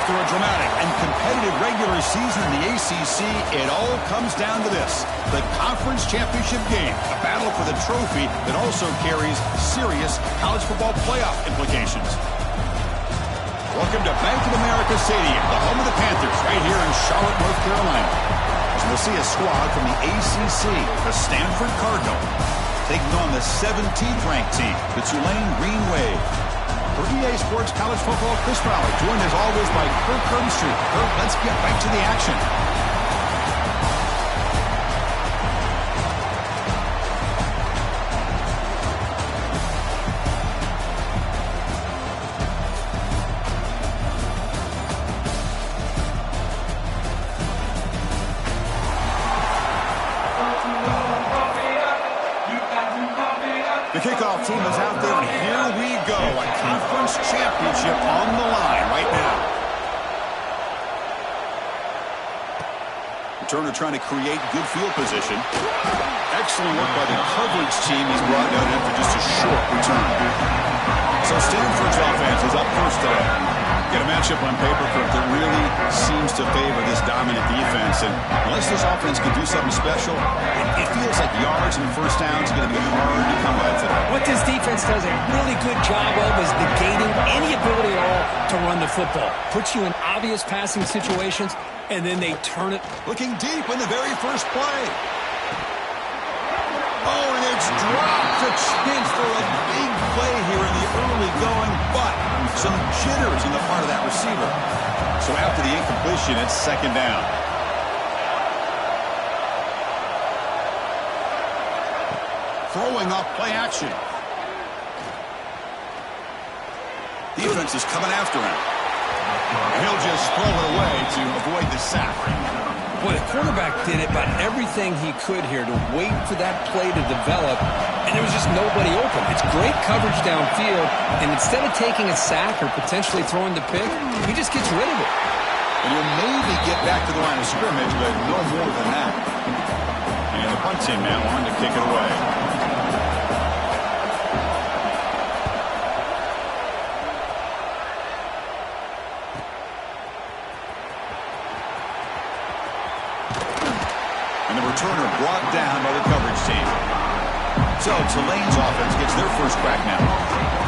After a dramatic and competitive regular season in the ACC, it all comes down to this: the conference championship game, a battle for the trophy that also carries serious college football playoff implications. Welcome to Bank of America Stadium, the home of the Panthers, right here in Charlotte, North Carolina. As we'll see a squad from the ACC, the Stanford Cardinal, taking on the 17th ranked team, the Tulane Green Wave. For EA Sports College Football, Chris Fowler, joined as always by Kirk Herbstreit. Kirk, let's get right to the action. The kickoff team is out there, and here we go. A conference championship on the line right now. Returner trying to create good field position. Excellent work by the coverage team. He's brought down after just a short return. So Stanford's offense is up first today. Get a matchup on paper that really seems to favor this dominant defense. And unless this offense can do something special, it feels like yards and first downs are going to be hard to come by today. What this defense does a really good job of is negating any ability at all to run the football. Puts you in obvious passing situations, and then they turn it. Looking deep in the very first play. Oh, and it's dropped. A chance for a big play here in the early going, but some jitters in the part of that receiver. So after the incompletion, it's second down. Throwing off play action. Defense is coming after him. And he'll just throw it away to avoid the sack. Boy, the quarterback did about everything he could here to wait for that play to develop, and there was just nobody open. It's great coverage downfield, and instead of taking a sack or potentially throwing the pick, he just gets rid of it. And he'll maybe get back to the line of scrimmage, but no more than that. And the punt team now wanting to kick it away. Returner brought down by the coverage team. So Tulane's offense gets their first crack now.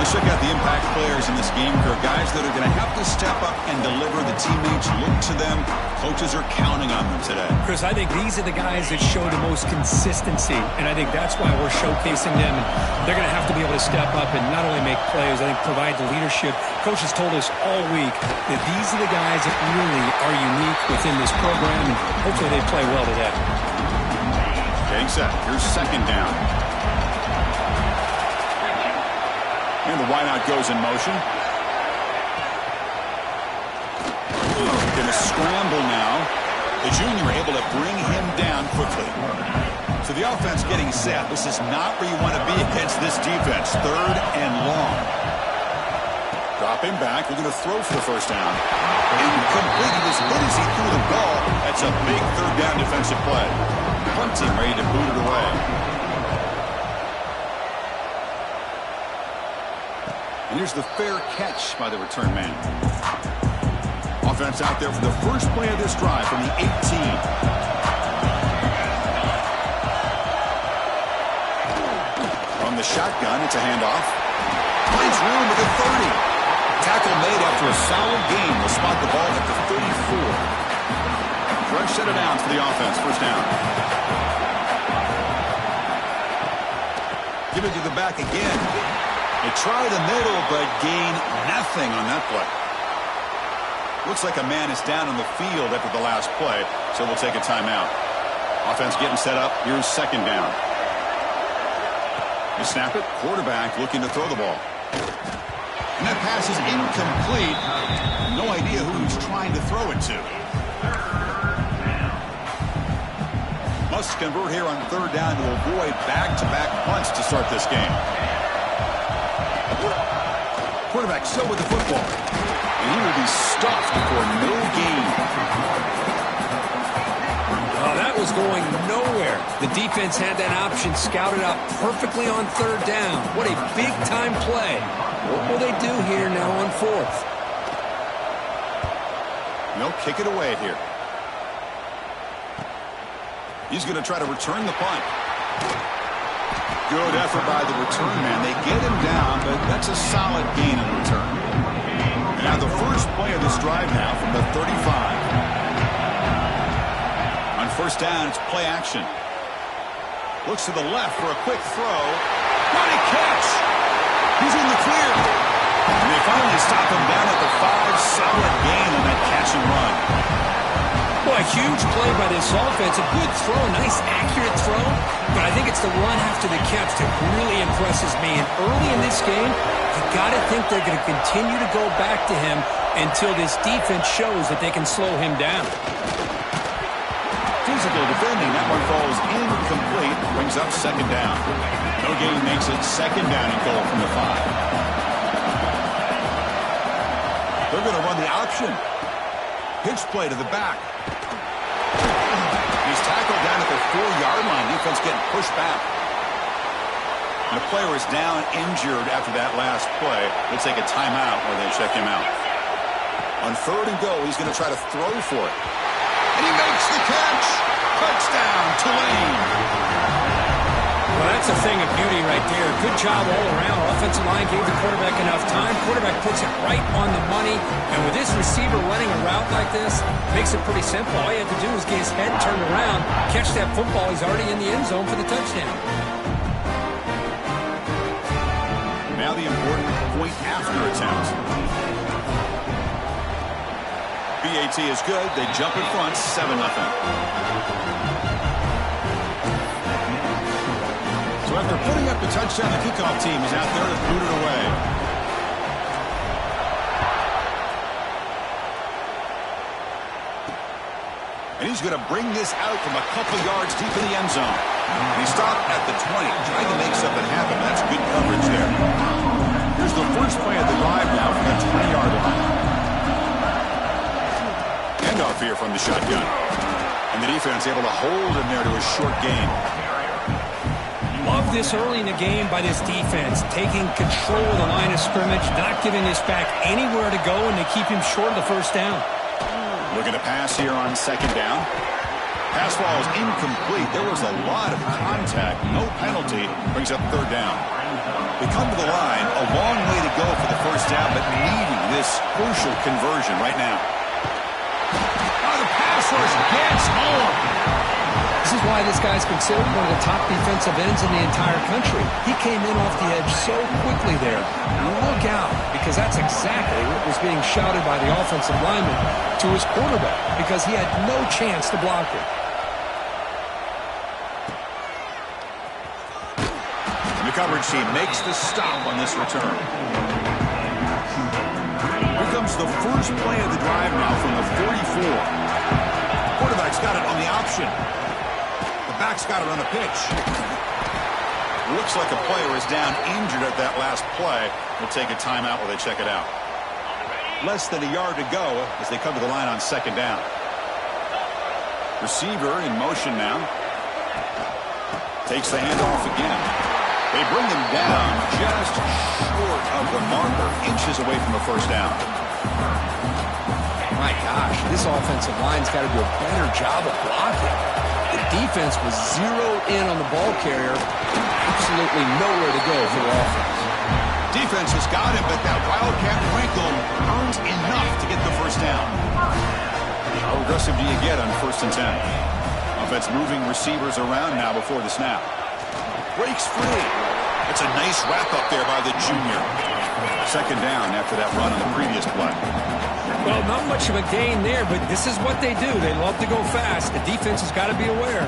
Let's check out the impact players in this game. There are guys that are going to have to step up and deliver. The teammates look to them. Coaches are counting on them today. Chris, I think these are the guys that show the most consistency, and I think that's why we're showcasing them. And they're going to have to be able to step up and not only make plays, I think provide the leadership. Coach has told us all week that these are the guys that really are unique within this program, and hopefully they play well today. Getting set. Here's second down. And the wideout goes in motion. Going to scramble now. The junior able to bring him down quickly. So the offense getting set. This is not where you want to be against this defense. Third and long. Drop him back. We're going to throw for the first down. Incomplete. As good as he threw the ball, that's a big third down defensive play. Punt team ready to boot it away. And here's the fair catch by the return man. Offense out there for the first play of this drive from the 18. From the shotgun, it's a handoff. Finds room with a 30. Tackle made after a solid gain. Will spot the ball at the 34. Fresh set of downs for the offense. First down. Give it to the back again. They try the middle, but gain nothing on that play. Looks like a man is down on the field after the last play, so we'll take a timeout. Offense getting set up. Here's second down. They snap it. Quarterback looking to throw the ball. And that pass is incomplete. No idea who he's trying to throw it to. Must convert here on third down to avoid back-to-back punts to start this game. Quarterback still with the football. And he will be stuffed for no gain. Oh, that was going nowhere. The defense had that option scouted out perfectly on third down. What a big-time play. What will they do here now on fourth? And they'll kick it away here. He's going to try to return the punt. Good effort by the return man. They get him down, but that's a solid gain in return. And now the first play of this drive now from the 35. On first down, it's play action. Looks to the left for a quick throw. What a catch! He's in the clear. And they finally stop him down at the 5. Solid gain on that catch and run. Well, a huge play by this offense. A good throw, nice accurate throw. But I think it's the run after the catch that really impresses me. And early in this game, you got to think they're going to continue to go back to him until this defense shows that they can slow him down. Physical defending. That one falls incomplete. Brings up second down. No gain makes it second down and goal from the 5. They're going to run the option. Pitch play to the back. He's tackled down at the 4-yard line. Defense getting pushed back. And the player is down injured after that last play. They'll take a timeout where they check him out. On third and goal, he's going to try to throw for it. And he makes the catch. Touchdown, Tulane. Well, that's a thing of beauty right there. Good job all around. Offensive line gave the quarterback enough time. Quarterback puts it right on the money. And with this receiver running a route like this, makes it pretty simple. All you have to do is get his head turned around, catch that football. He's already in the end zone for the touchdown. Now the important point after attempt. BAT is good. They jump in front, 7-0. So after putting up the touchdown, the kickoff team is out there to boot it away. And he's going to bring this out from a couple yards deep in the end zone. He stopped at the 20, trying to make something happen. That's good coverage there. Here's the first play of the drive now from the 20-yard line. Handoff here from the shotgun. And the defense able to hold him there to a short gain. Love this early in the game by this defense, taking control of the line of scrimmage, not giving this back anywhere to go, and they keep him short of the first down. Looking to pass here on second down. Pass ball is incomplete. There was a lot of contact. No penalty. Brings up third down. They come to the line. A long way to go for the first down, but needing this crucial conversion right now. Oh, the pass rush gets home. This is why this guy's considered one of the top defensive ends in the entire country. He came in off the edge so quickly there. Look out, because that's exactly what was being shouted by the offensive lineman to his quarterback, because he had no chance to block it. And the coverage team makes the stop on this return. Here comes the first play of the drive now from the 44. Quarterback's got it on the option. Back's got it on the pitch. Looks like a player is down injured at that last play. We'll take a timeout while they check it out. Less than a yard to go as they come to the line on second down. Receiver in motion now. Takes the handoff again. They bring him down just short of the marker, inches away from a first down. My gosh, this offensive line's got to do a better job of blocking. The defense was zeroed in on the ball carrier. Absolutely nowhere to go for the offense. Defense has got him, but that Wildcat wrinkle earns enough to get the first down. How aggressive do you get on 1st and 10? Offense moving receivers around now before the snap. Breaks free. It's a nice wrap-up there by the junior. Second down after that run on the previous play. Well, not much of a gain there, but this is what they do. They love to go fast. The defense has got to be aware.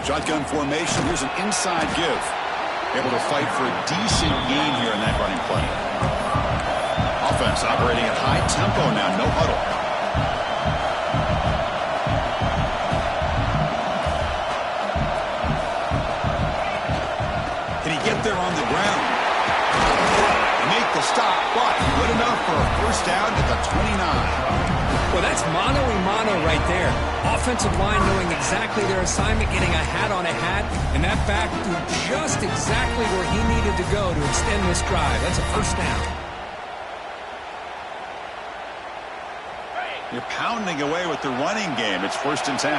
Shotgun formation. Here's an inside give. Able to fight for a decent gain here in that running play. Offense operating at high tempo now. No huddle. Can he get there on the ground? Make the stop, but good enough for a first down at the 29. Well, that's mano-a-mano right there. Offensive line knowing exactly their assignment, getting a hat on a hat, and that back threw just exactly where he needed to go to extend this drive. That's a first down. You're pounding away with the running game. It's 1st and 10.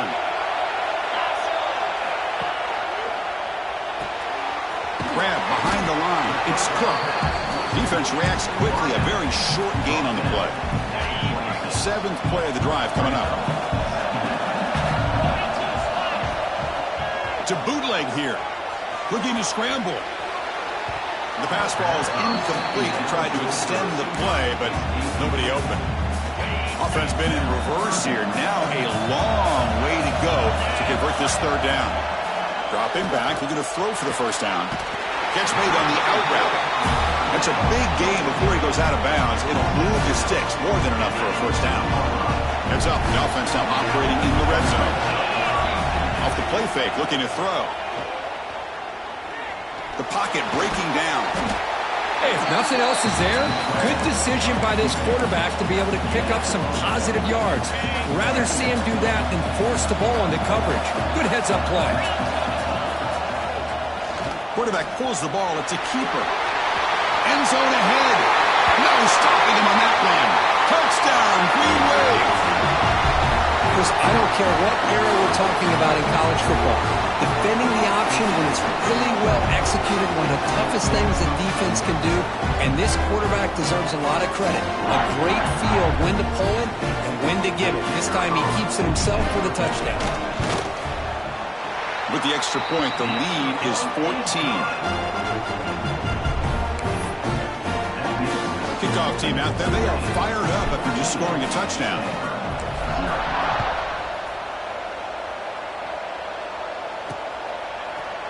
Grab behind the line. It's Cook. Defense reacts quickly. A very short gain on the play. 7th play of the drive coming up. To bootleg here. Looking to scramble. The pass ball is incomplete. He tried to extend the play, but nobody open. Offense been in reverse here. Now a long way to go to convert this 3rd down. Dropping back. Looking to throw for the 1st down. Catch made on the out route. That's a big gain before he goes out of bounds. It'll move his sticks. More than enough for a 1st down. Heads up. The offense now operating in the red zone. Off the play fake. Looking to throw. The pocket breaking down. Hey, if nothing else is there, good decision by this quarterback to be able to pick up some positive yards. Rather see him do that than force the ball into coverage. Good heads-up play. Quarterback pulls the ball. It's a keeper. End zone ahead. No stopping him on that one. Touchdown, Green Wave. Chris, I don't care what era we're talking about in college football. Defending the option when it's really well executed, one of the toughest things that defense can do, and this quarterback deserves a lot of credit. A great feel of when to pull it and when to give it. This time he keeps it himself for the touchdown. With the extra point, the lead is 14. Kickoff team out there. They are fired up after just scoring a touchdown.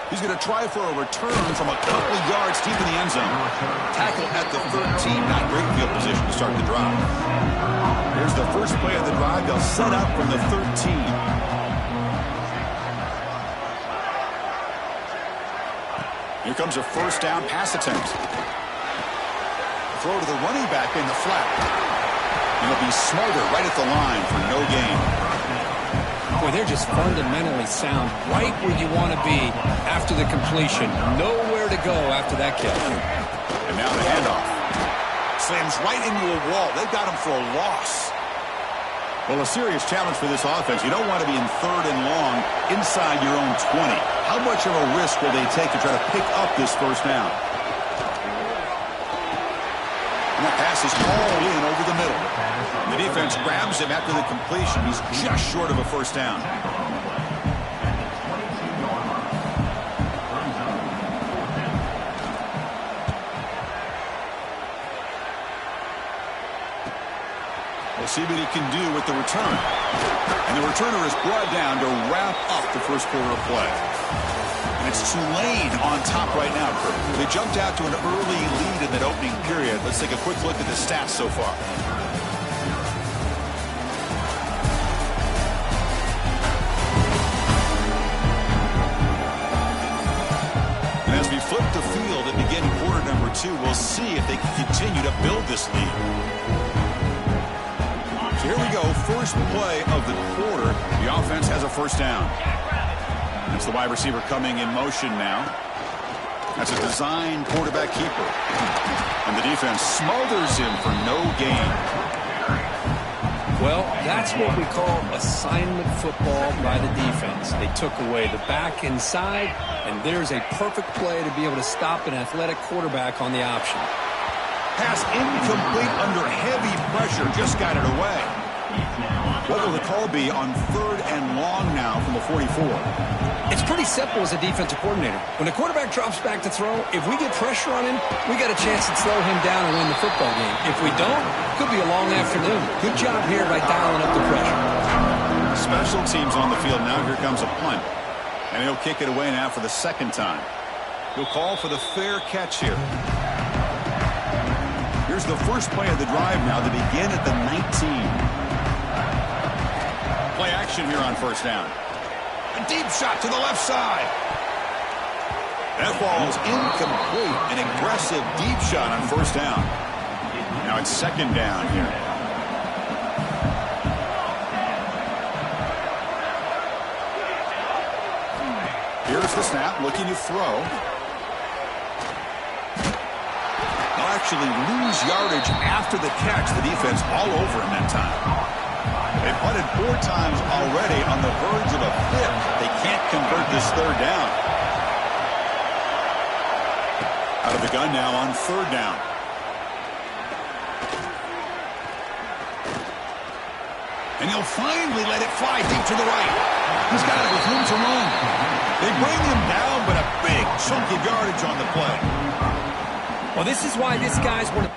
He's going to try for a return from a couple of yards deep in the end zone. Tackle at the 13. Not great field position to start the drive. Here's the first play of the drive. They'll set up from the 13. Here comes a 1st down pass attempt. Throw to the running back in the flat. And he'll be smarter right at the line for no gain. Boy, they're just fundamentally sound, right where you want to be after the completion. Nowhere to go after that catch. And now the handoff. Slams right into a wall. They've got him for a loss. Well, a serious challenge for this offense. You don't want to be in 3rd and long inside your own 20. How much of a risk will they take to try to pick up this 1st down? And that pass is all in over the middle. And the defense grabs him after the completion. He's just short of a 1st down. We'll see what he can do with the return. And the returner is brought down to wrap up the 1st quarter of play. And it's Tulane on top right now, Kurt. They jumped out to an early lead in that opening period. Let's take a quick look at the stats so far. And as we flip the field and begin quarter number 2, we'll see if they can continue to build this lead. So here we go, first play of the quarter. The offense has a 1st down. That's the wide receiver coming in motion now. That's a design quarterback keeper. And the defense smothers him for no gain. Well, that's what we call assignment football by the defense. They took away the back inside, and there's a perfect play to be able to stop an athletic quarterback on the option. Pass incomplete under heavy pressure. Just got it away. What will the call be on 3rd and long now from the 44? It's pretty simple as a defensive coordinator. When the quarterback drops back to throw, if we get pressure on him, we got a chance to slow him down and win the football game. If we don't, it could be a long afternoon. Good job here by dialing up the pressure. Special teams on the field now. Here comes a punt. And he'll kick it away now for the 2nd time. He'll call for the fair catch here. Here's the first play of the drive now to begin at the 19. Play action here on 1st down. A deep shot to the left side. That ball is incomplete. An aggressive deep shot on 1st down. Now it's 2nd down here. Here's the snap, looking to throw. They'll actually lose yardage after the catch. The defense all over him that time. They punted 4 times already, on the verge of a 5th. They can't convert this 3rd down. Out of the gun now on 3rd down. And he'll finally let it fly deep to the right. He's got it with room to run. They bring him down, but a big chunk of yardage on the play. Well, this is why this guy's one of...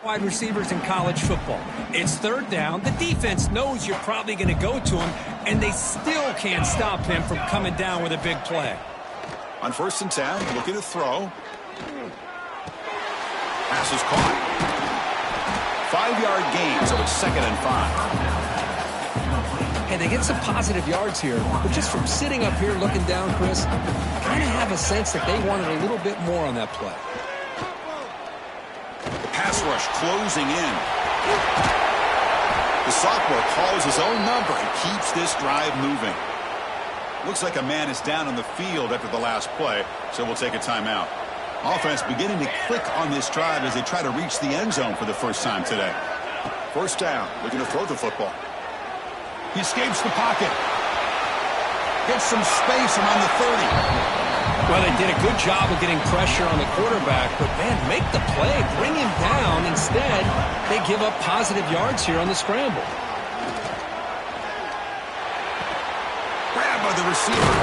wide receivers in college football. It's 3rd down. The defense knows you're probably going to go to him, and they still can't stop him from coming down with a big play. On 1st and 10, looking to throw. Pass is caught. 5-yard gain, so it's 2nd and 5. Hey, they get some positive yards here, but just from sitting up here looking down, Chris, kind of have a sense that they wanted a little bit more on that play. Pass rush closing in. The sophomore calls his own number and keeps this drive moving. Looks like a man is down on the field after the last play, so we'll take a timeout. Offense beginning to click on this drive as they try to reach the end zone for the first time today. 1st down, looking to throw the football. He escapes the pocket. Gets some space around the 30. Well, they did a good job of getting pressure on the quarterback, but, man, make the play, bring him down. Instead, they give up positive yards here on the scramble. Grab by the receiver.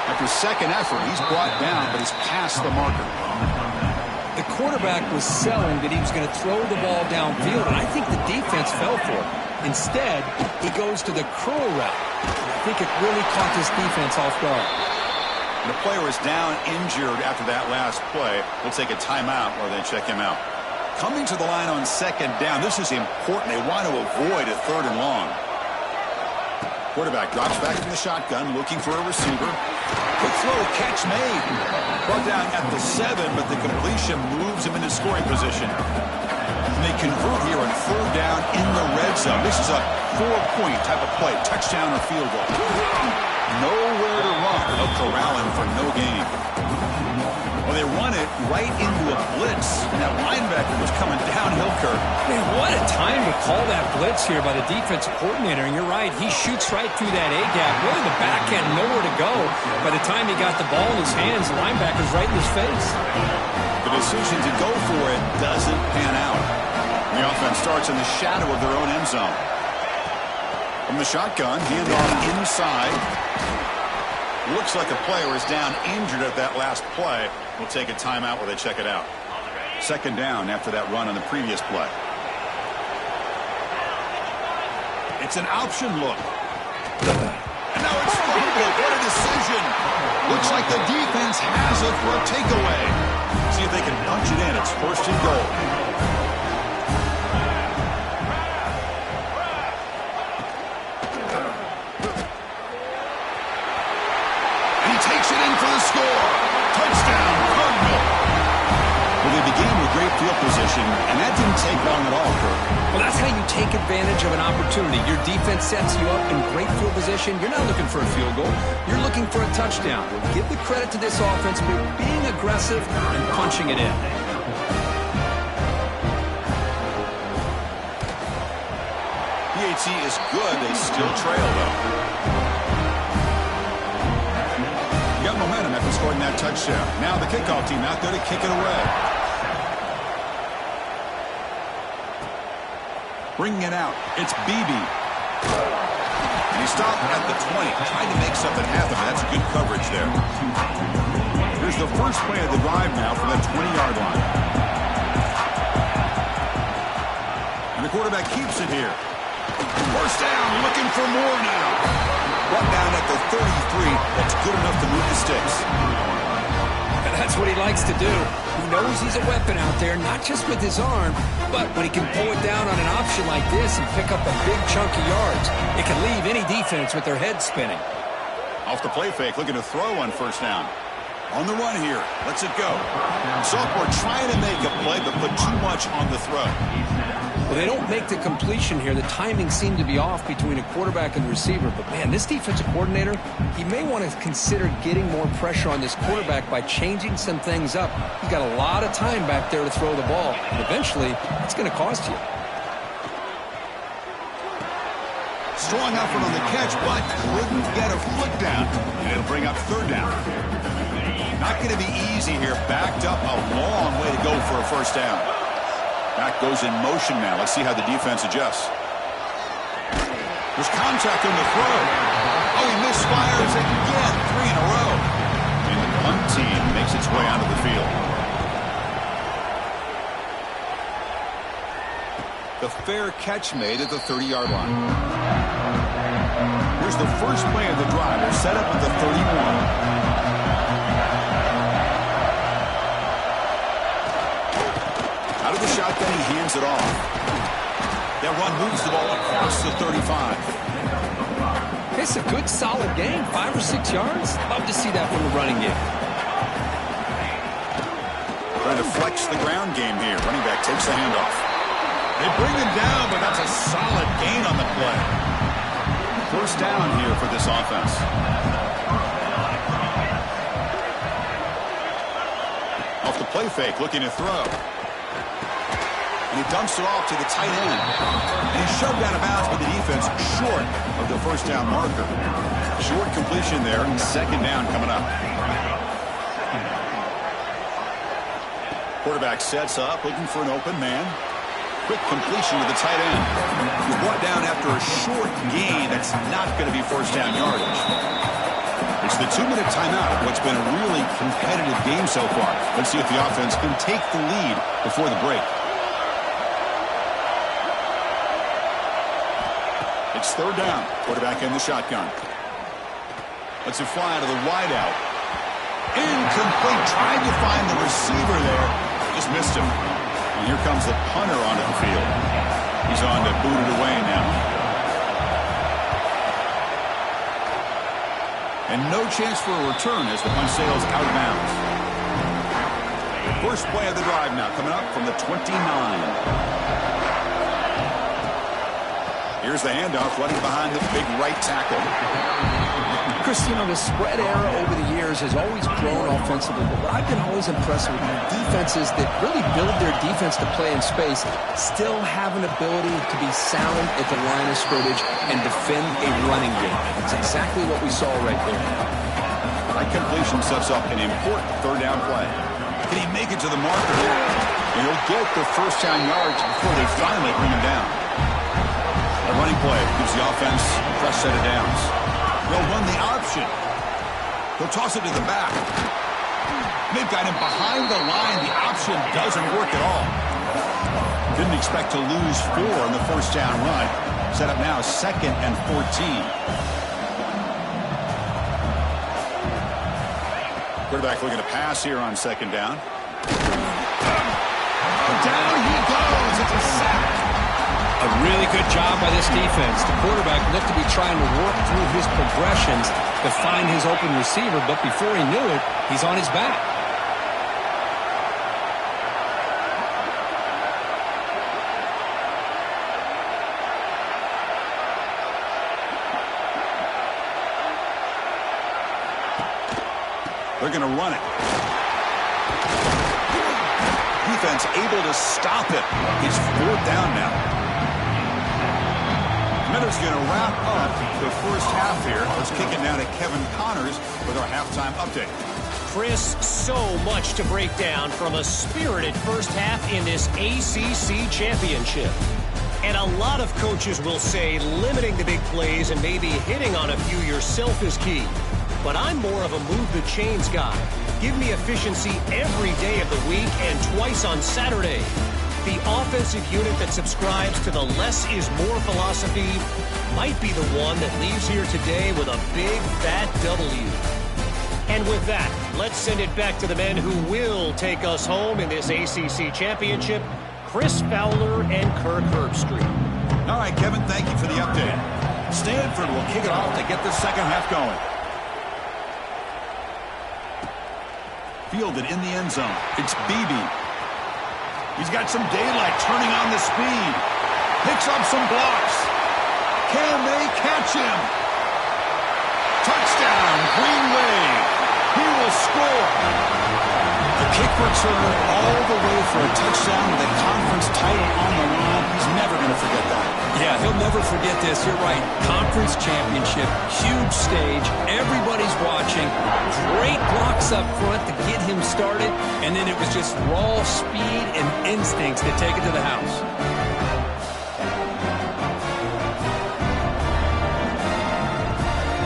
After 2nd effort, he's brought down, but he's past the marker. The quarterback was selling that he was going to throw the ball downfield, and I think the defense fell for it. Instead, he goes to the curl route. I think it really caught this defense off guard. The player is down injured after that last play. We'll take a timeout while they check him out. Coming to the line on 2nd down, this is important. They want to avoid a 3rd and long. Quarterback drops back in the shotgun, looking for a receiver. Quick throw, catch made. Brought down at the 7, but the completion moves him into scoring position. And they convert here on third down in the red zone. This is a 4-point type of play, touchdown or field goal. Nowhere to run. They'll corral him for no gain. Well, they run it right into a blitz, and that linebacker was coming downhill, Kirk. Man, what a time to call that blitz here by the defensive coordinator. And you're right, he shoots right through that A-gap. Really, the back had nowhere to go. By the time he got the ball in his hands, the linebacker's right in his face. The decision to go for it doesn't pan out. The offense starts in the shadow of their own end zone. From the shotgun, handoff inside. Looks like a player is down injured at that last play. We'll take a timeout where they check it out. Second down after that run on the previous play. It's an option look. And now it's fumbled. What a decision. Looks like the defense has it for a takeaway. See if they can punch it in. It's first and goal. Takes it in for the score. Touchdown, Cardinal. Well, they began with great field position, and that didn't take long at all, Kirk. Well, that's how you take advantage of an opportunity. Your defense sets you up in great field position. You're not looking for a field goal. You're looking for a touchdown. Give the credit to this offense for being aggressive and punching it in. PAT is good. They still trail, though. Got momentum after scoring that touchdown. Now the kickoff team out there to kick it away. Bringing it out. It's BB. And he stopped at the 20. Trying to make something happen. That's good coverage there. Here's the first play of the drive now from that 20-yard line. And the quarterback keeps it here. First down, looking for more now. Brought down at the 33. That's good enough to move the sticks. And that's what he likes to do. He knows he's a weapon out there, not just with his arm, but when he can pull it down on an option like this and pick up a big chunk of yards, it can leave any defense with their head spinning. Off the play fake, looking to throw on first down. On the run here. Lets it go. Sophomore trying to make a play, but put too much on the throw. Well, they don't make the completion here. The timing seemed to be off between a quarterback and the receiver. But, man, this defensive coordinator, he may want to consider getting more pressure on this quarterback by changing some things up. He's got a lot of time back there to throw the ball. And eventually, it's going to cost you. Strong effort on the catch, but couldn't get a foot down. And it'll bring up third down. Not going to be easy here. Backed up a long way to go for a first down. Back goes in motion now. Let's see how the defense adjusts. There's contact on the throw. Oh, he misfires again. 3 in a row. And the punt team makes its way onto the field. The fair catch made at the 30-yard line. Here's the first play of the drive. They're set up at the 31. Out of the shotgun, he hands it off. That run moves the ball across the 35. It's a good, solid game. 5 or 6 yards. Love to see that from the running game. Trying to flex the ground game here. Running back takes the handoff. They bring him down, but that's a solid gain on the play. First down here for this offense. Off the play fake, looking to throw. And he dumps it off to the tight end. And he's shoved out of bounds by the defense short of the first down marker. Short completion there, and second down coming up. Quarterback sets up, looking for an open man. Quick completion to the tight end. He's brought down after a short gain. That's not going to be first down yardage. It's the 2-minute timeout of what's been a really competitive game so far. Let's see if the offense can take the lead before the break. It's third down. Quarterback in the shotgun. Lets it fly to the wideout. Incomplete. Tried to find the receiver there. Just missed him. And here comes the punter onto the field. He's on to boot it away now. And no chance for a return as the punt sails out of bounds. First play of the drive now coming up from the 29. Here's the handoff running behind the big right tackle. Christian, the spread era over the years has always grown offensively, but what I've been always impressed with defenses that really build their defense to play in space still have an ability to be sound at the line of scrimmage and defend a running game. That's exactly what we saw right there. That completion sets up an important third down play. Can he make it to the marker? And he'll get the first down yards before they finally bring him down. A running play gives the offense a fresh set of downs. They'll run the option. He'll toss it to the back. They've got him behind the line. The option doesn't work at all. Didn't expect to lose 4 on the first down run. Set up now 2nd and 14. Quarterback looking to pass here on 2nd down. Down he goes. It's a sack. A really good job by this defense. The quarterback looked to be trying to work through his progressions to find his open receiver, but before he knew it, he's on his back. They're going to run it. Defense able to stop it. He's 4th down now. Miller's going to wrap up the first half here. Let's kick it now to Kevin Connors with our halftime update. Chris, so much to break down from a spirited first half in this ACC championship. And a lot of coaches will say limiting the big plays and maybe hitting on a few yourself is key. But I'm more of a move the chains guy. Give me efficiency every day of the week and twice on Saturday. The offensive unit that subscribes to the less is more philosophy might be the one that leaves here today with a big, fat W. And with that, let's send it back to the men who will take us home in this ACC championship, Chris Fowler and Kirk Herbstreit. All right, Kevin, thank you for the update. Stanford will kick it off to get the second half going. Fielded in the end zone. It's Beebe. He's got some daylight, turning on the speed. Picks up some blocks. Can they catch him? Touchdown, Green Wave. He will score. A kick return all the way for a touchdown with a conference title on the line. He's never going to forget that. Yeah, he'll never forget this. You're right. Conference championship, huge stage. Everybody's watching. Great blocks up front to get him started. And then it was just raw speed and instincts to take it to the house.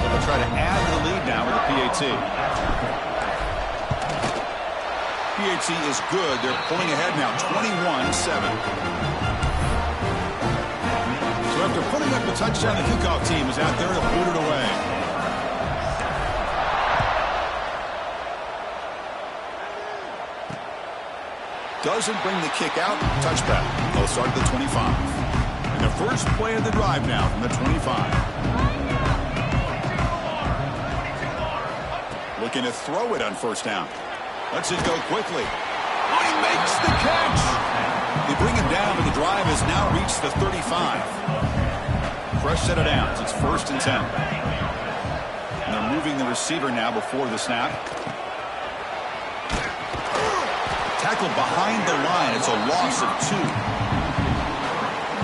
They'll try to add to the lead now with the PAT. PAT is good. They're pulling ahead now, 21-7. So after putting up a touchdown, the kickoff team is out there to boot it away. Doesn't bring the kick out. Touchback. They'll start at the 25. And the first play of the drive now from the 25. Looking to throw it on first down. Lets it go quickly. Oh, he makes the catch. They bring him down, but the drive has now reached the 35. Fresh set of downs. It's 1st and 10. And they're moving the receiver now before the snap. Tackled behind the line. It's a loss of 2.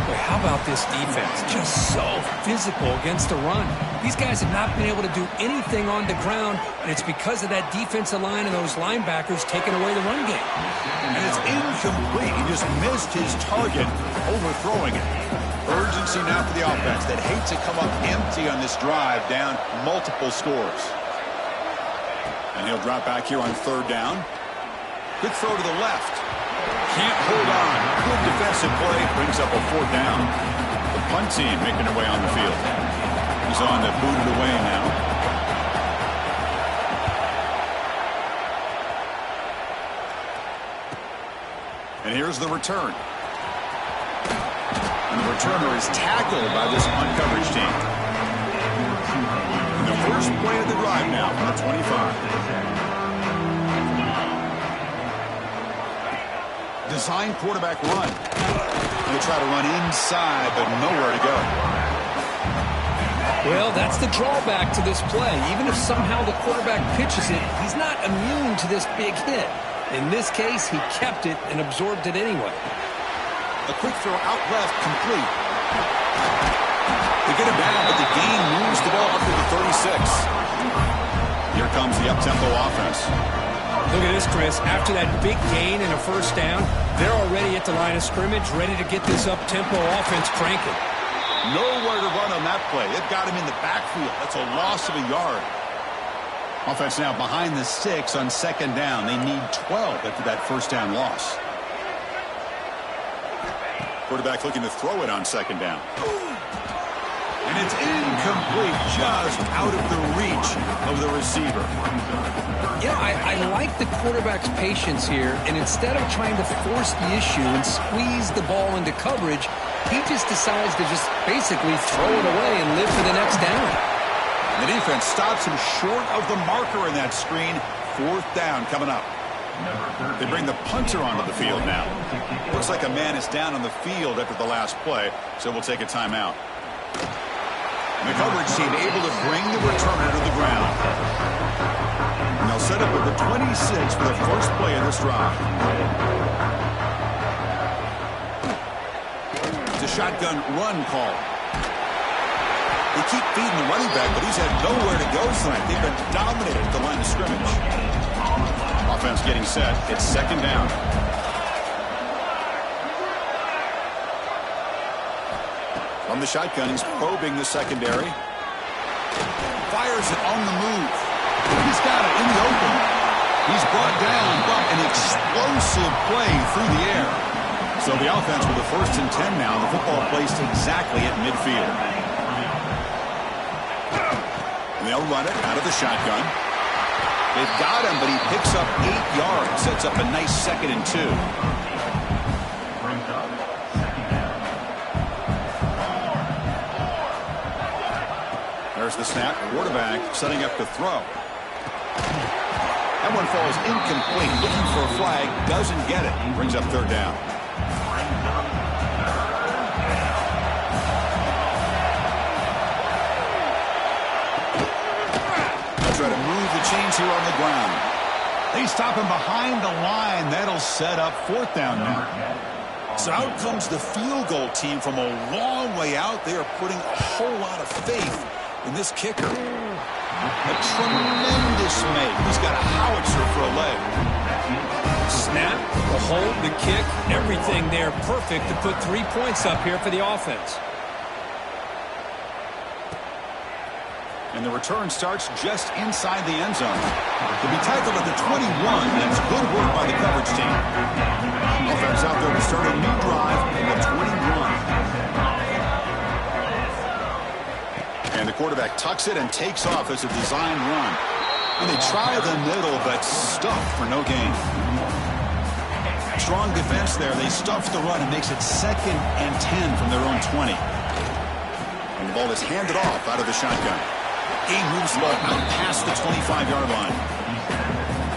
Boy, how about this defense? Just so physical against the run. These guys have not been able to do anything on the ground, and it's because of that defensive line and those linebackers taking away the run game. And it's incomplete. He just missed his target, overthrowing it. Urgency now for the offense that hates to come up empty on this drive, down multiple scores. And he'll drop back here on 3rd down. Good throw to the left. Can't hold on. Good defensive play. Brings up a 4th down. The punt team making their way on the field. He's on to boot it away now. And here's the return. And the returner is tackled by this punt coverage team. And the first play of the drive now from the 25. design quarterback run. They try to run inside, but nowhere to go. Well, that's the drawback to this play. Even if somehow the quarterback pitches it, he's not immune to this big hit. In this case, he kept it and absorbed it anyway. A quick throw out left, complete. They get him down, but the gain moves the ball up to the 36. Here comes the up-tempo offense. Look at this, Chris. After that big gain and a first down, they're already at the line of scrimmage, ready to get this up-tempo offense cranking. Nowhere to run on that play. They've got him in the backfield. That's a loss of a yard. Offense now behind the 6 on second down. They need 12 after that first down loss. Quarterback looking to throw it on second down. And it's incomplete, just out of the reach of the receiver. You know, I like the quarterback's patience here, and instead of trying to force the issue and squeeze the ball into coverage, he just decides to just basically throw it away and live for the next down. The defense stops him short of the marker in that screen. Fourth down coming up. They bring the punter onto the field now. Looks like a man is down on the field after the last play, so we'll take a timeout. And the coverage team able to bring the returner to the ground. And they'll set up at the 26 for the first play of this drive. It's a shotgun run call. They keep feeding the running back, but he's had nowhere to go tonight. They've been dominated at the line of scrimmage. Offense getting set. It's second down. From the shotgun, he's probing the secondary. Fires it on the move. He's got it in the open. He's brought down, but an explosive play through the air. So the offense with a 1st and 10 now. The football placed exactly at midfield. And they'll run it out of the shotgun. They've got him, but he picks up 8 yards. Sets up a nice 2nd and 2. There's the snap. Quarterback setting up to throw. That one falls incomplete. Looking for a flag. Doesn't get it. Brings up 3rd down. Try to move the chains here on the ground. They stop him behind the line. That'll set up 4th down now. So out comes the field goal team from a long way out. They are putting a whole lot of faith in this kicker. A tremendous make. He's got a howitzer for a leg. Snap, the hold, the kick, everything there perfect to put 3 points up here for the offense. And the return starts just inside the end zone. To be tackled at the 21, that's good work by the coverage team. Offense out there to start a new drive at 21. And the quarterback tucks it and takes off as a design run. And they try the middle, but stuffed for no gain. Strong defense there. They stuff the run and makes it 2nd and 10 from their own 20. And the ball is handed off out of the shotgun. He moves the ball out past the 25-yard line.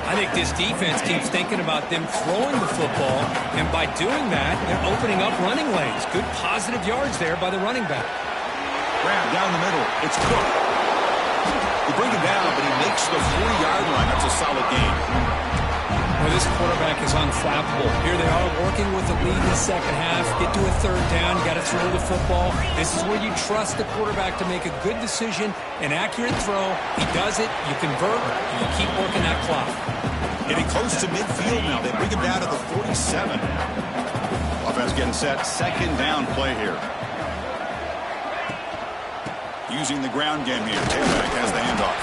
I think this defense keeps thinking about them throwing the football, and by doing that, they're opening up running lanes. Good positive yards there by the running back. Grab down the middle. It's Cook. They bring him down, but he makes the 40-yard line. That's a solid gain. Well, this quarterback is unflappable. Here they are working with the lead in the second half. Get to a 3rd down. You got to throw the football. This is where you trust the quarterback to make a good decision, an accurate throw. He does it. You convert, and you keep working that clock. Getting close to midfield now. They bring him down to the 47. Offense getting set. 2nd down play here. Using the ground game here. Taylor has the handoff.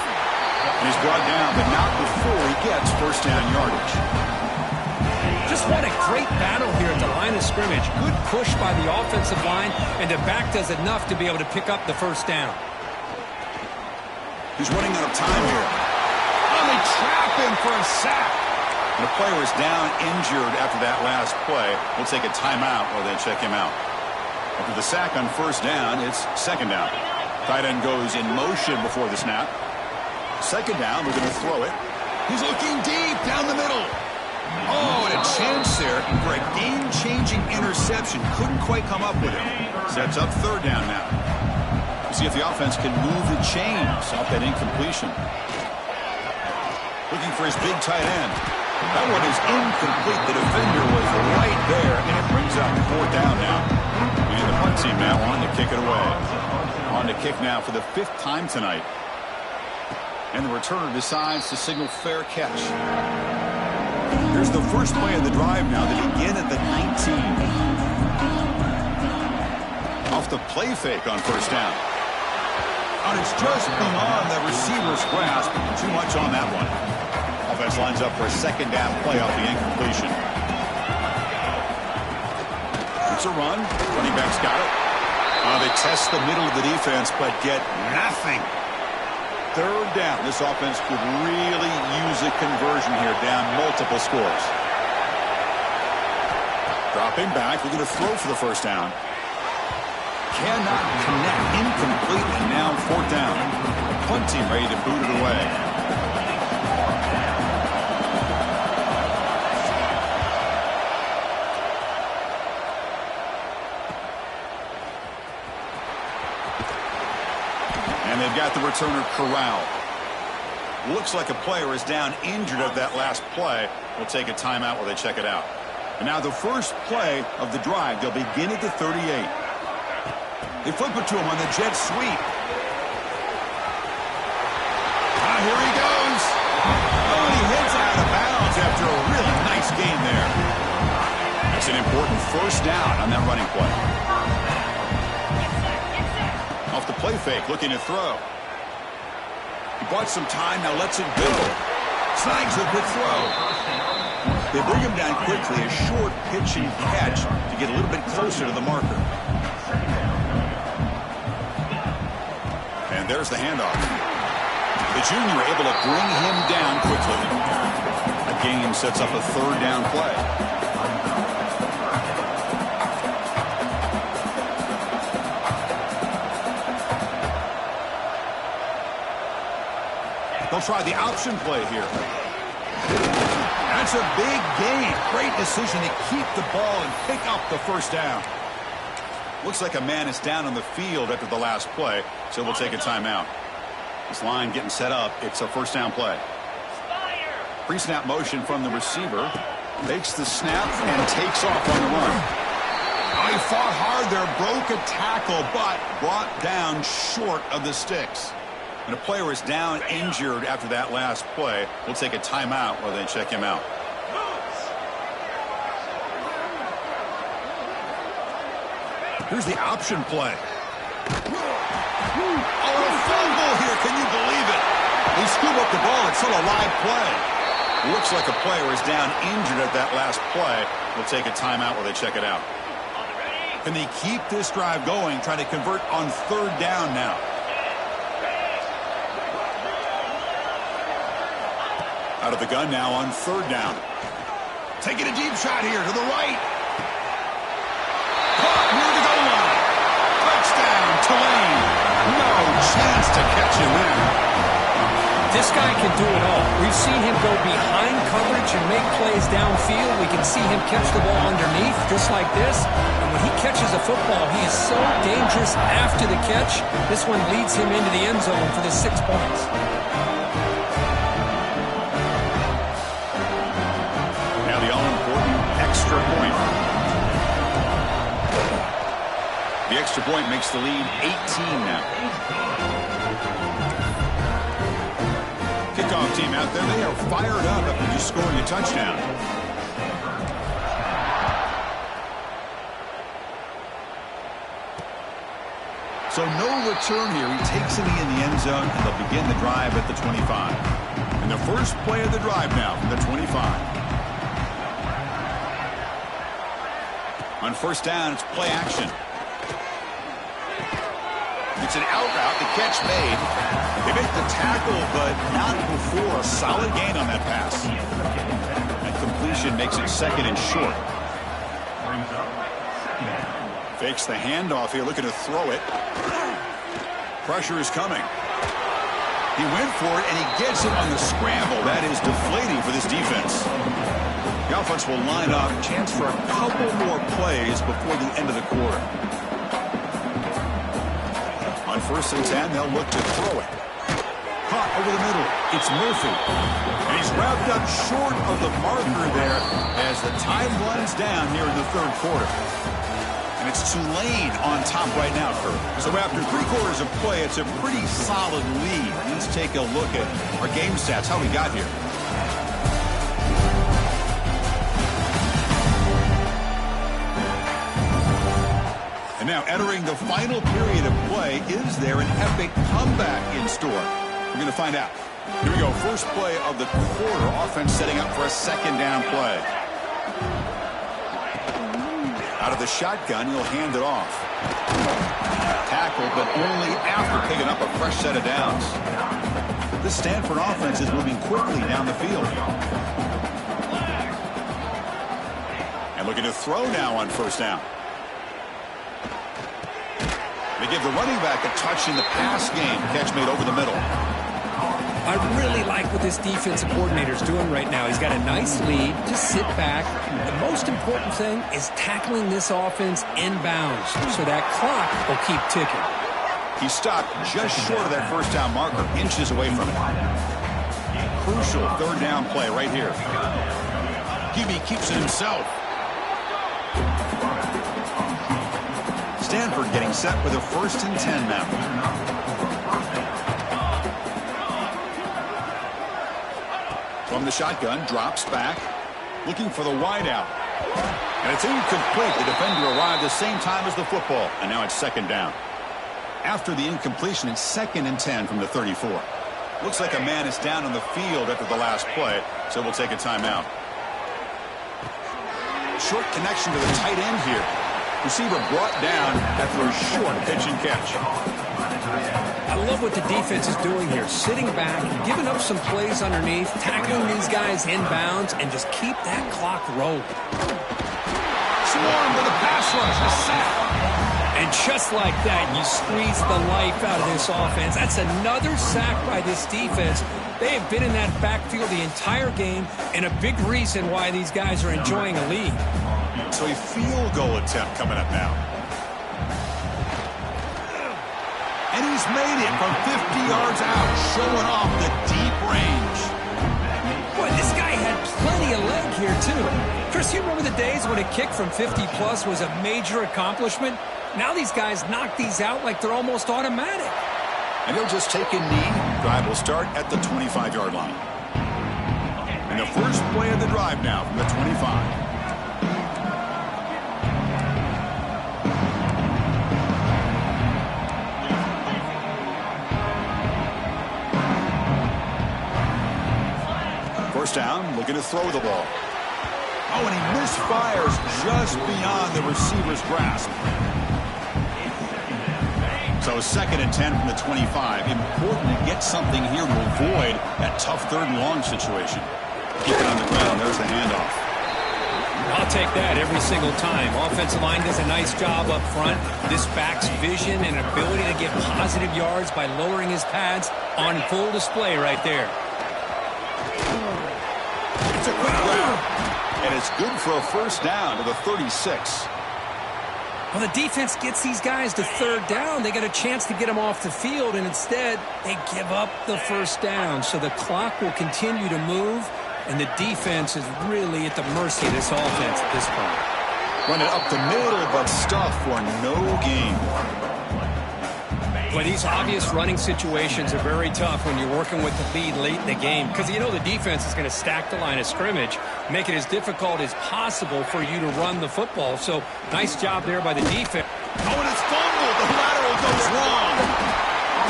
And he's brought down, but not before he gets 1st down yardage. Just what a great battle here at the line of scrimmage. Good push by the offensive line, and the back does enough to be able to pick up the 1st down. He's running out of time here. Oh, they trap him for a sack. And the player is down injured after that last play. We'll take a timeout while they check him out. After the sack on 1st down, it's 2nd down. Tight end goes in motion before the snap. 2nd down, we're going to throw it. He's looking deep down the middle. Oh, and a chance there for a game-changing interception. Couldn't quite come up with it. Sets up third down now. See if the offense can move the chains off that incompletion. Looking for his big tight end. That one is incomplete. The defender was right there, and it brings up fourth down now. And the punt team now on to kick it away. On to kick now for the 5th time tonight. And the returner decides to signal fair catch. Here's the first play of the drive now. They begin at the 19. Off the play fake on first down. And it's just beyond the receiver's grasp. Too much on that one. Offense lines up for a second down play off the incompletion. It's a run. Running back's got it. They test the middle of the defense, but get nothing. Third down. This offense could really use a conversion here, down multiple scores. Dropping back. We're going to throw for the first down. Cannot connect. Incomplete, and now fourth down. Punt team ready to boot it away. And they've got the returner corralled. Looks like a player is down injured at that last play. We'll take a timeout while they check it out. And now the first play of the drive. They'll begin at the 38. They flip it to him on the jet sweep. Here he goes. Oh, and he hits out of bounds after a really nice game there. That's an important first down on that running play. Off the play fake, looking to throw. He bought some time, now lets it go. Snags a good throw. They bring him down quickly, a short pitch and catch to get a little bit closer to the marker. And there's the handoff. The junior able to bring him down quickly. A gain sets up a third down play. They'll try the option play here. That's a big gain. Great decision to keep the ball and pick up the first down. Looks like a man is down on the field after the last play, so we'll take a timeout. This line getting set up. It's a first down play. Pre-snap motion from the receiver. Makes the snap and takes off on the run. Oh, he fought hard there, broke a tackle, but brought down short of the sticks. And a player is down injured after that last play. We'll take a timeout while they check him out. Here's the option play. Oh, a fumble here. Can you believe it? They scoop up the ball. It's still a live play. Looks like a player is down injured at that last play. We'll take a timeout while they check it out. Can they keep this drive going, trying to convert on third down now? Out of the gun now on third down. Taking a deep shot here to the right. Caught near the goal line. Touchdown, Tulane. No chance to catch him there. This guy can do it all. We've seen him go behind coverage and make plays downfield. We can see him catch the ball underneath, just like this. And when he catches a football, he is so dangerous after the catch. This one leads him into the end zone for the 6 points. Now the all-important extra point. The extra point makes the lead 18 now. Kickoff team out there, they are fired up after just scoring a touchdown. So no return here. He takes it in the end zone, and they'll begin the drive at the 25. And the first play of the drive now from the 25. On first down, it's play action. It's an out route, the catch made. They make the tackle, but not before a solid gain on that pass. That completion makes it second and short. Fakes the handoff here, looking to throw it. Pressure is coming. He went for it, and he gets it on the scramble. That is deflating for this defense. The The offense will line up. Chance for a couple more plays before the end of the quarter. On 1st and 10, they'll look to throw it. Caught over the middle. It's Murphy. And he's wrapped up short of the marker there as the time runs down here in the 3rd quarter. And it's Tulane on top right now, Kurt. So after 3 quarters of play, it's a pretty solid lead. Let's take a look at our game stats, how we got here. And now entering the final period of play, is there an epic comeback in store? We're going to find out. Here we go. First play of the quarter. Offense setting up for a 2nd down play. Out of the shotgun, he'll hand it off. Tackle, but only after picking up a fresh set of downs. This Stanford offense is moving quickly down the field. And looking to throw now on 1st down. They give the running back a touch in the pass game. Catch made over the middle. I really like what this defensive coordinator is doing right now. He's got a nice lead. Just sit back. The most important thing is tackling this offense inbounds so that clock will keep ticking. He stopped just short of that 1st down marker, inches away from it. Crucial 3rd down play right here. Gibby keeps it himself. Stanford getting set with a 1st and 10 now. From the shotgun, drops back, looking for the wideout. And it's incomplete. The defender arrived the same time as the football, and now it's 2nd down. After the incompletion, it's 2nd and 10 from the 34. Looks like a man is down on the field after the last play, so we'll take a timeout. Short connection to the tight end here. Receiver brought down after a short pitch and catch. I love what the defense is doing here. Sitting back, giving up some plays underneath, tackling these guys inbounds, and just keep that clock rolling. Swarm with a pass rush, a sack. And just like that, you squeeze the life out of this offense. That's another sack by this defense. They have been in that backfield the entire game, and a big reason why these guys are enjoying a lead. So a field goal attempt coming up now. And he's made it from 50 yards out, showing off the deep range. Boy, this guy had plenty of leg here, too. Chris, you remember the days when a kick from 50-plus was a major accomplishment? Now these guys knock these out like they're almost automatic. And he'll just take a knee. Drive will start at the 25-yard line. And the first play of the drive now from the 25. First down, looking to throw the ball. Oh, and he misfires just beyond the receiver's grasp. So 2nd and 10 from the 25. Important to get something here to avoid that tough 3rd and long situation. Keep it on the ground. There's the handoff. I'll take that every single time. Offensive line does a nice job up front. This back's vision and ability to get positive yards by lowering his pads on full display right there. It's a quick route, and it's good for a 1st down to the 36. Well, the defense gets these guys to 3rd down. They get a chance to get them off the field, and instead they give up the 1st down. So the clock will continue to move, and the defense is really at the mercy of this offense at this point. Run it up the middle, but stuff for no gain. Well, these obvious running situations are very tough when you're working with the lead late in the game because you know the defense is going to stack the line of scrimmage, make it as difficult as possible for you to run the football. So, nice job there by the defense. Oh, and it's fumbled. The lateral goes wrong.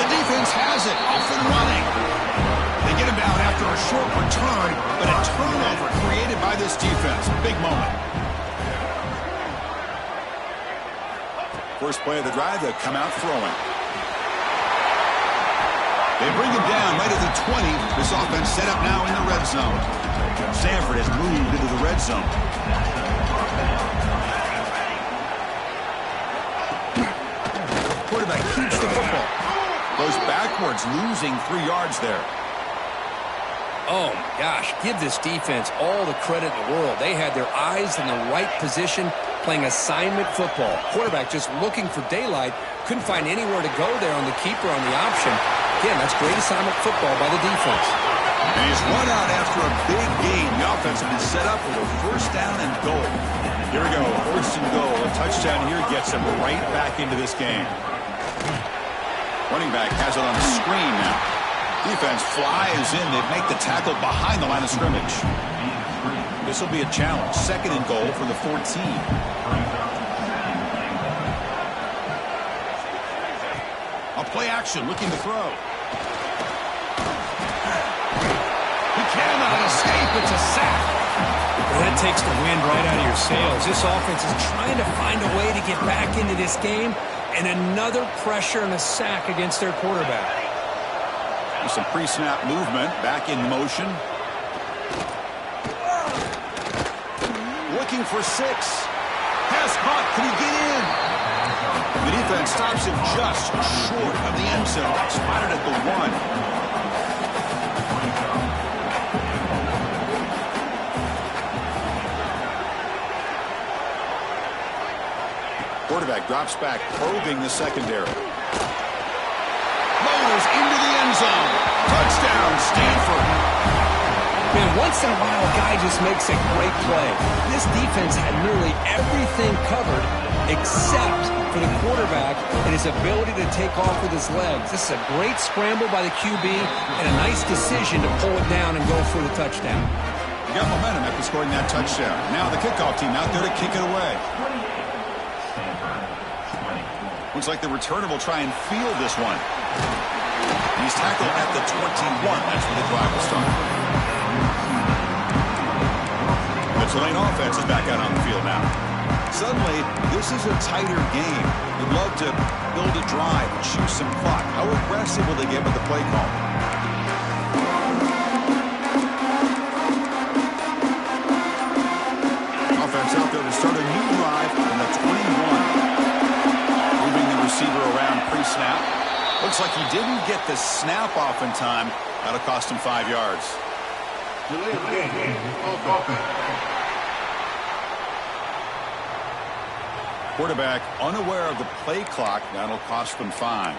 The defense has it. Off and running. They get him down after a short return, but a turnover created by this defense. Big moment. First play of the drive, they come out throwing. They bring him down right at the 20. This offense set up now in the red zone. Stanford has moved into the red zone. Quarterback keeps the football. Goes backwards, losing 3 yards there. Oh, my gosh, give this defense all the credit in the world. They had their eyes in the right position, playing assignment football. Quarterback just looking for daylight, couldn't find anywhere to go there on the keeper on the option. Again, that's great assignment football by the defense. And he's run out after a big gain. The offense has been set up for a first down and goal. Here we go, first and goal. A touchdown here gets him right back into this game. Running back has it on the screen now. Defense flies in. They make the tackle behind the line of scrimmage. This will be a challenge. Second and goal for the 14. A play action, looking to throw. He cannot escape. It's a sack. Well, that takes the wind right out of your sails. This offense is trying to find a way to get back into this game, and another pressure and a sack against their quarterback. Some pre-snap movement, back in motion. Looking for 6. Pass caught, can he get in? The defense stops him just short of the end zone. Spotted at the 1. Quarterback drops back, probing the secondary. Motors into the end zone. Touchdown, Stanford. Man, once in a while, a guy just makes a great play. This defense had nearly everything covered except for the quarterback and his ability to take off with his legs. This is a great scramble by the QB and a nice decision to pull it down and go for the touchdown. You got momentum after scoring that touchdown. Now the kickoff team out there to kick it away. Looks like the returner will try and field this one. He's tackled at the 21. That's where the drive will start. The Tulane offense is back out on the field now. Suddenly, this is a tighter game. You'd love to build a drive, choose some clock. How aggressive will they get with the play call? Offense out there to start a new drive from the 21. Receiver around pre-snap. Looks like he didn't get the snap off in time. That'll cost him 5 yards. Quarterback unaware of the play clock. That'll cost them 5.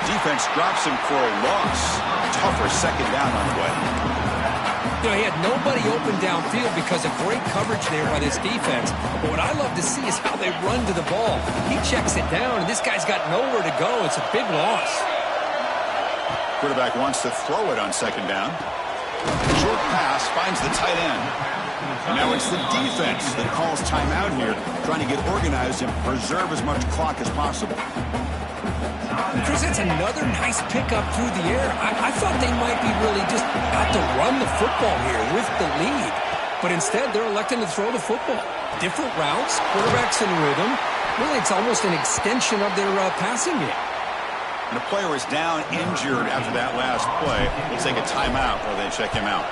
Defense drops him for a loss. Tougher second down on the way. You know, he had nobody open downfield because of great coverage there by this defense. But what I love to see is how they run to the ball. He checks it down, and this guy's got nowhere to go. It's a big loss. Quarterback wants to throw it on second down. Short pass finds the tight end. And now it's the defense that calls timeout here, trying to get organized and preserve as much clock as possible. Chris, that's another nice pickup through the air. I thought they might be really just out to run the football here with the lead. But instead, they're electing to throw the football. Different routes, quarterbacks in rhythm. Really, it's almost an extension of their passing game. And a player is down injured after that last play. We'll take a timeout while they check him out.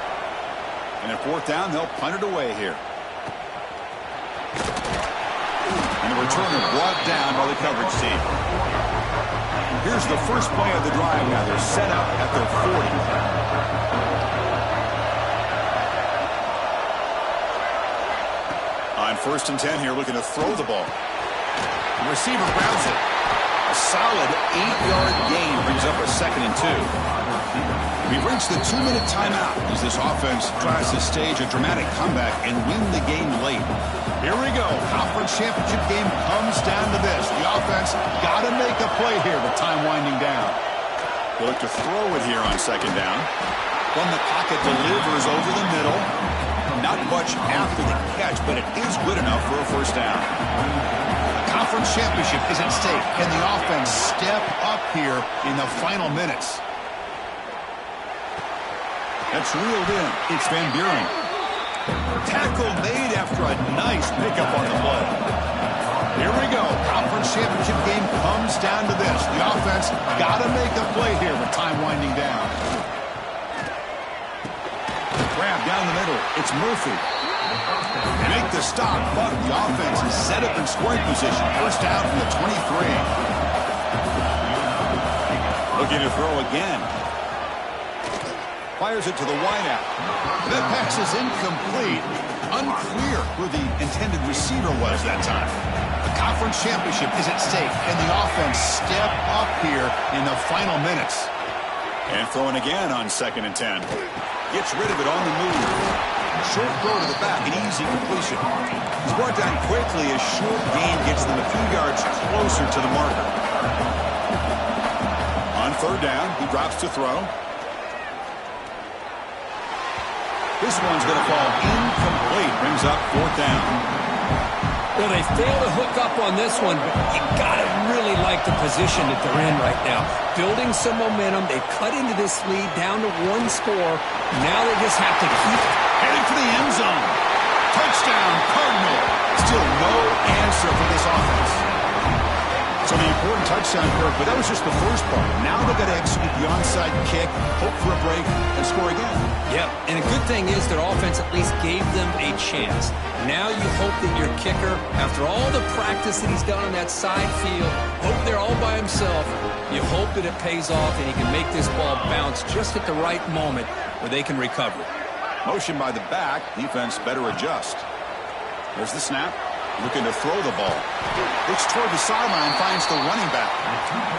And at fourth down, they'll punt it away here. And the returner brought down by the coverage team. Here's the first play of the drive now. They're set up at their 40. On 1st and 10 here, looking to throw the ball. The receiver grabs it. A solid 8-yard gain brings up a 2nd and 2. We've reached the 2-minute timeout as this offense tries to stage a dramatic comeback and win the game late. Here we go. Conference championship game comes down to this. The offense got to make a play here with time winding down. They look to throw it here on 2nd down. From the pocket, delivers over the middle. Not much after the catch, but it is good enough for a first down. The conference championship is at stake. Can the offense step up here in the final minutes? That's reeled in. It's Van Buren. Tackle made after a nice pickup on the play. Here we go. Conference championship game comes down to this. The offense got to make a play here with time winding down. grab down the middle. It's Murphy. They make the stop, but the offense is set up in scoring position. First down from the 23. Looking to throw again. Fires it to the wideout. That pass is incomplete. Unclear who the intended receiver was that time. The conference championship is at stake, and the offense step up here in the final minutes. And throwing again on 2nd and 10. Gets rid of it on the move. Short throw to the back, an easy completion. He's brought down quickly as short gain gets them a few yards closer to the marker. On 3rd down, he drops to throw. This one's going to fall incomplete. Brings up 4th down. Well, they fail to hook up on this one, but you got to really like the position that they're in right now. Building some momentum. They cut into this lead down to 1 score. Now they just have to keep heading for the end zone. Touchdown, Cardinal. Still no answer for this offense. So the important touchdown, Kirk, but that was just the first part. Now they've got to execute the onside kick, hope for a break, and score again. Yep, and a good thing is their offense at least gave them a chance. Now you hope that your kicker, after all the practice that he's done on that side field, hope they're all by himself. You hope that it pays off and he can make this ball bounce just at the right moment where they can recover. Motion by the back. Defense better adjust. There's the snap. Looking to throw the ball. Looks toward the sideline, finds the running back.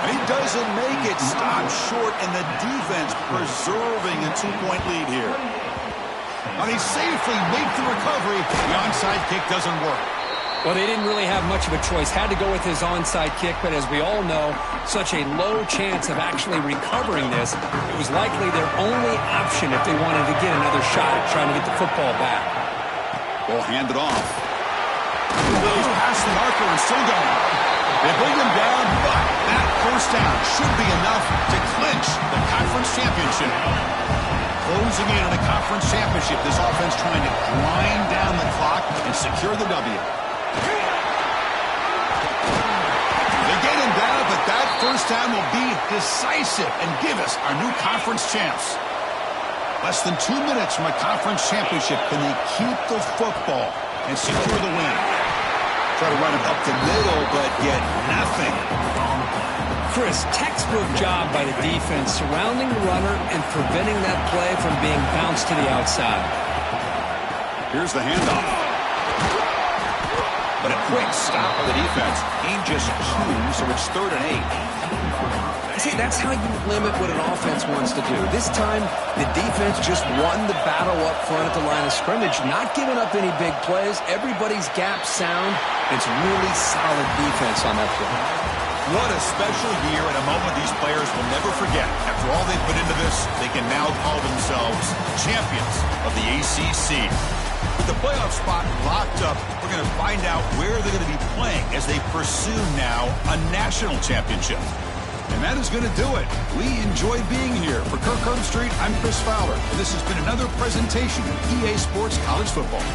And he doesn't make it. Stopped short, and the defense preserving a 2-point lead here. And he safely makes the recovery. The onside kick doesn't work. Well, they didn't really have much of a choice. Had to go with his onside kick, but as we all know, such a low chance of actually recovering this. It was likely their only option if they wanted to get another shot at trying to get the football back. Ball handed off. He's past the marker and still going. They bring him down, but that first down should be enough to clinch the conference championship. Closing in on a conference championship, this offense trying to grind down the clock and secure the W. They get him down, but that first down will be decisive and give us our new conference champs. Less than 2 minutes from a conference championship. Can they keep the football and secure the win? Try to run it up the middle, but get nothing. Chris, textbook job by the defense surrounding the runner and preventing that play from being bounced to the outside. Here's the handoff. But a quick stop by the defense. Gain just 2, so it's 3rd and 8. See, that's how you limit what an offense wants to do. This time, the defense just won the battle up front at the line of scrimmage, not giving up any big plays. Everybody's gap sound. It's really solid defense on that play. What a special year and a moment these players will never forget. After all they put into this, they can now call themselves champions of the ACC. With the playoff spot locked up, we're going to find out where they're going to be playing as they pursue now a national championship. And that is going to do it. We enjoyed being here. For Kirk Herbstreit, I'm Chris Fowler, and this has been another presentation of EA Sports College Football.